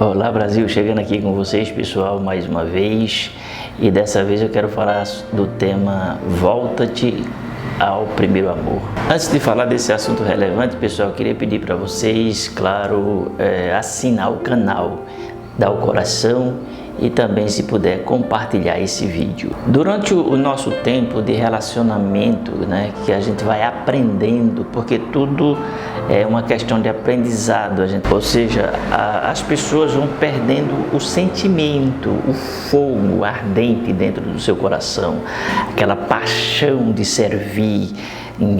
Olá Brasil, chegando aqui com vocês pessoal mais uma vez, e dessa vez eu quero falar do tema Volta-te ao primeiro amor. Antes de falar desse assunto relevante, pessoal, eu queria pedir para vocês, claro, assinar o canal, dar o coração e também, se puder, compartilhar esse vídeo. Durante o nosso tempo de relacionamento, né, que a gente vai aprendendo, porque tudo é uma questão de aprendizado, ou seja, as pessoas vão perdendo o sentimento, o fogo ardente dentro do seu coração, aquela paixão de servir,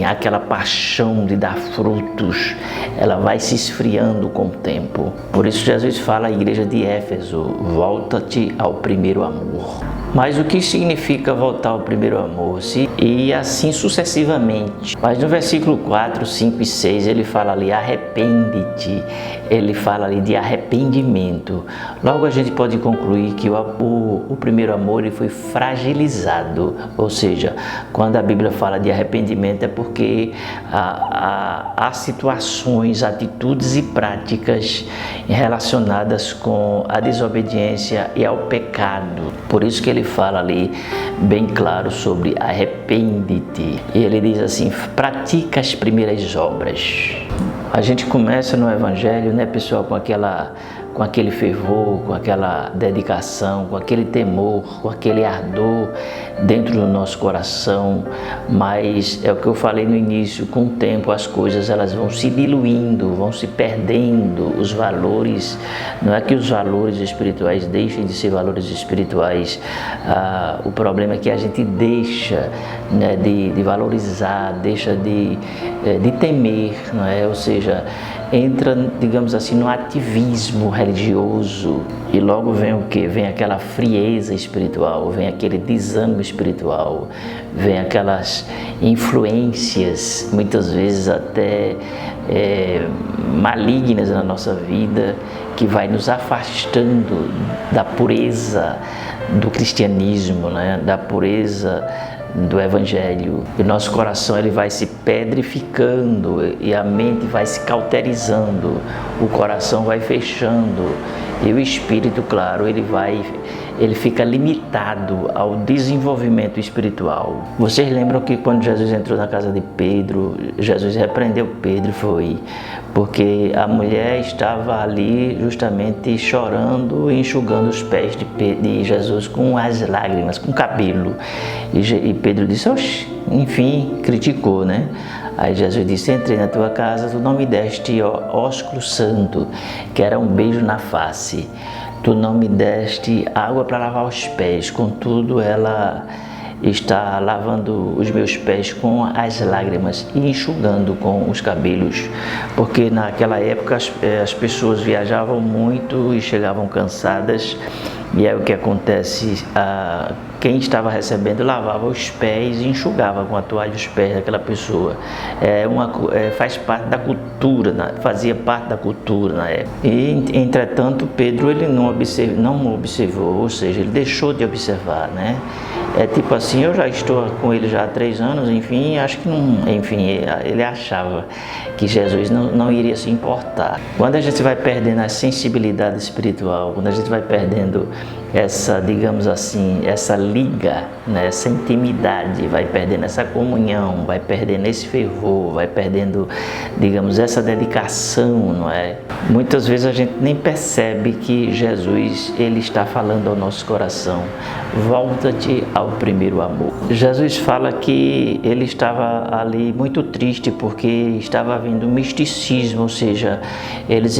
aquela paixão de dar frutos, ela vai se esfriando com o tempo. Por isso Jesus fala à igreja de Éfeso: volta-te ao primeiro amor. Mas o que significa voltar ao primeiro amor? E assim sucessivamente. Mas no versículo 4, 5 e 6 ele fala ali: arrepende-te. Ele fala ali de arrependimento. Logo a gente pode concluir que o primeiro amor ele foi fragilizado. Ou seja, quando a Bíblia fala de arrependimento é porque há situações, atitudes e práticas relacionadas com a desobediência e ao pecado. Por isso que ele fala ali bem claro sobre arrepende-te. E ele diz assim: pratica as primeiras obras. A gente começa no Evangelho, né, pessoal, com aquele fervor, com aquela dedicação, com aquele temor, com aquele ardor dentro do nosso coração, mas é o que eu falei no início, com o tempo as coisas elas vão se diluindo, vão se perdendo, os valores, não é que os valores espirituais deixem de ser valores espirituais, o problema é que a gente deixa, né, de valorizar, deixa de temer, não é? Ou seja, entra, digamos assim, no ativismo religioso e logo vem o que? Vem aquela frieza espiritual, vem aquele desânimo espiritual, vem aquelas influências, muitas vezes até malignas na nossa vida, que vai nos afastando da pureza do cristianismo, né? Da pureza do Evangelho. E nosso coração ele vai se pedrificando e a mente vai se cauterizando, o coração vai fechando e o espírito, claro, ele fica limitado ao desenvolvimento espiritual. Vocês lembram que quando Jesus entrou na casa de Pedro, Jesus repreendeu Pedro, foi porque a mulher estava ali justamente chorando e enxugando os pés de Jesus com as lágrimas, com o cabelo. E Pedro disse: oxe, enfim, criticou, né? Aí Jesus disse: entrei na tua casa, tu não me deste ósculo santo, que era um beijo na face. Tu não me deste água para lavar os pés, contudo ela está lavando os meus pés com as lágrimas e enxugando com os cabelos, porque naquela época as pessoas viajavam muito e chegavam cansadas, e aí o que acontece? Quem estava recebendo lavava os pés e enxugava com a toalha os pés daquela pessoa. Faz parte da cultura, fazia parte da cultura na época. E, entretanto, Pedro ele não observou, ou seja, ele deixou de observar, né? É tipo assim: eu já estou com ele já há 3 anos, enfim, acho que não, enfim, ele achava que Jesus não iria se importar. Quando a gente vai perdendo a sensibilidade espiritual, quando a gente vai perdendo essa, digamos assim, essa liga, né, essa intimidade, vai perdendo essa comunhão, vai perdendo esse fervor, vai perdendo, digamos, essa dedicação, não é? Muitas vezes a gente nem percebe que Jesus, ele está falando ao nosso coração: volta-te ao primeiro amor. Jesus fala que ele estava ali muito triste porque estava havendo um misticismo, ou seja, eles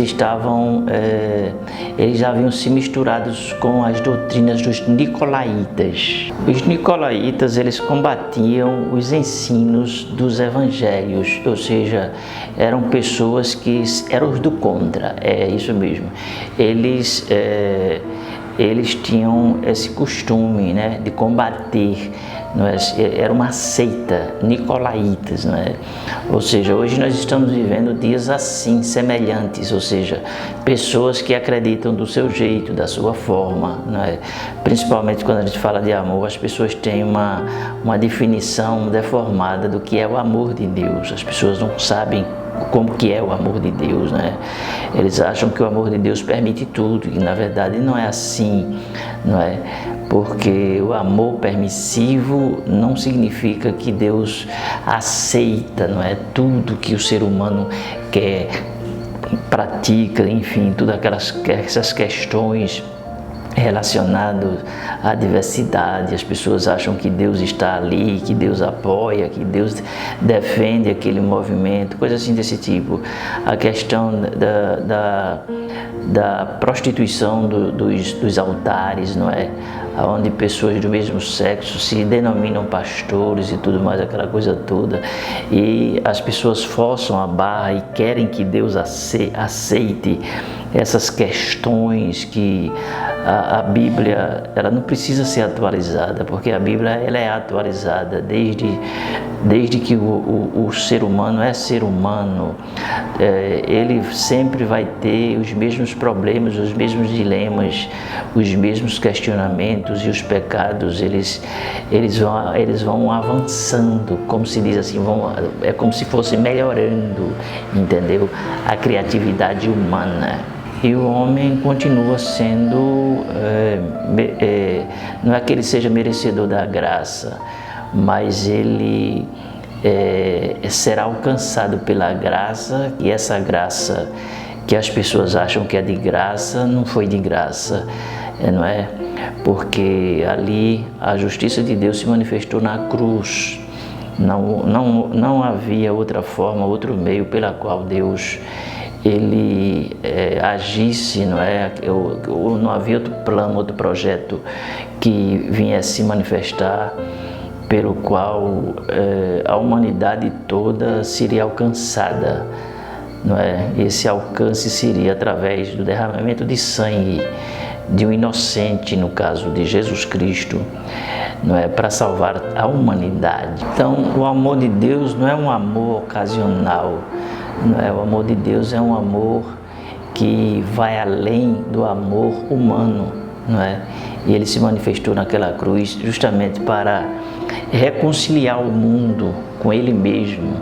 haviam se misturados com as doutrinas dos nicolaítas. Os nicolaítas, eles combatiam os ensinos dos evangelhos, ou seja, eram pessoas que eram os do contra, é isso mesmo. Eles tinham esse costume, né, de combater, não é? Era uma seita, nicolaítas, não é? Ou seja, hoje nós estamos vivendo dias assim, semelhantes, ou seja, pessoas que acreditam do seu jeito, da sua forma, não é? Principalmente quando a gente fala de amor, as pessoas têm uma definição deformada do que é o amor de Deus. As pessoas não sabem como que é o amor de Deus, né? Eles acham que o amor de Deus permite tudo, e na verdade não é assim, não é? Porque o amor permissivo não significa que Deus aceita, não é? Tudo que o ser humano quer, pratica, enfim, todas essas questões relacionadas à diversidade. As pessoas acham que Deus está ali, que Deus apoia, que Deus defende aquele movimento, coisas assim desse tipo. A questão da prostituição dos altares, não é? Onde pessoas do mesmo sexo se denominam pastores e tudo mais, aquela coisa toda, e as pessoas forçam a barra e querem que Deus aceite essas questões que a Bíblia, ela não precisa ser atualizada, porque a Bíblia ela é atualizada desde que o ser humano é ser humano. Ele sempre vai ter os mesmos problemas, os mesmos dilemas, os mesmos questionamentos, e os pecados, eles vão avançando, como se diz assim, é como se fosse melhorando, entendeu? A criatividade humana. E o homem continua sendo, não é que ele seja merecedor da graça, mas ele será alcançado pela graça, e essa graça que as pessoas acham que é de graça, não foi de graça, não é? Porque ali a justiça de Deus se manifestou na cruz. Não havia outra forma, outro meio pela qual Deus ele agisse, não é? Não havia outro plano, outro projeto que viesse se manifestar, pelo qual a humanidade toda seria alcançada, não é? Esse alcance seria através do derramamento de sangue de um inocente, no caso de Jesus Cristo, não é? Para salvar a humanidade. Então, o amor de Deus não é um amor ocasional, não é? O amor de Deus é um amor que vai além do amor humano, não é? E ele se manifestou naquela cruz justamente para reconciliar o mundo com ele mesmo,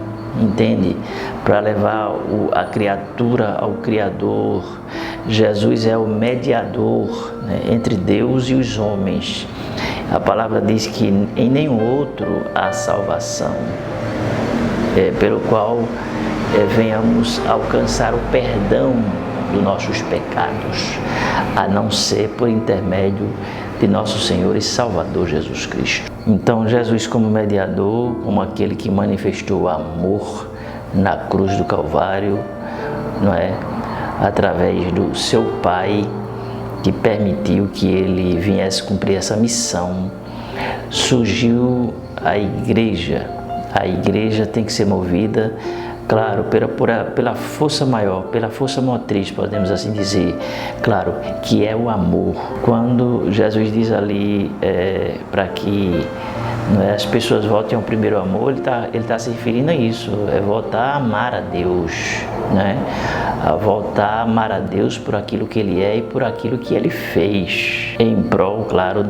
entende? Para levar a criatura ao Criador. Jesus é o mediador, né, entre Deus e os homens. A palavra diz que em nenhum outro há salvação, pelo qual venhamos alcançar o perdão dos nossos pecados, a não ser por intermédio de nosso Senhor e Salvador Jesus Cristo. Então, Jesus como mediador, como aquele que manifestou amor na cruz do Calvário, não é? Através do seu Pai, que permitiu que ele viesse cumprir essa missão, surgiu a igreja. A igreja tem que ser movida, claro, pela força maior, pela força motriz, podemos assim dizer, claro, que é o amor. Quando Jesus diz ali para que as pessoas voltem ao primeiro amor, ele tá se referindo a isso, voltar a amar a Deus, né? A voltar a amar a Deus por aquilo que Ele é e por aquilo que Ele fez, em prol, claro,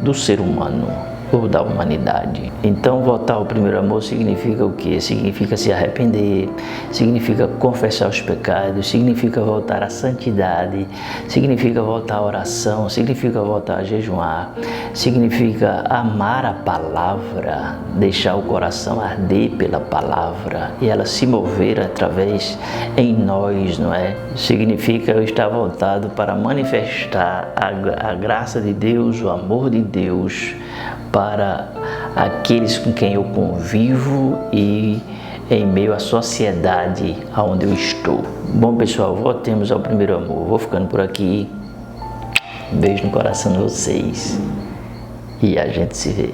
do ser humano ou da humanidade. Então, voltar ao primeiro amor significa o quê? Significa se arrepender, significa confessar os pecados, significa voltar à santidade, significa voltar à oração, significa voltar a jejuar, significa amar a palavra, deixar o coração arder pela palavra e ela se mover através em nós, não é? Significa eu estar voltado para manifestar a graça de Deus, o amor de Deus, para aqueles com quem eu convivo e em meio à sociedade onde eu estou. Bom, pessoal, voltemos ao primeiro amor. Vou ficando por aqui. Um beijo no coração de vocês e a gente se vê.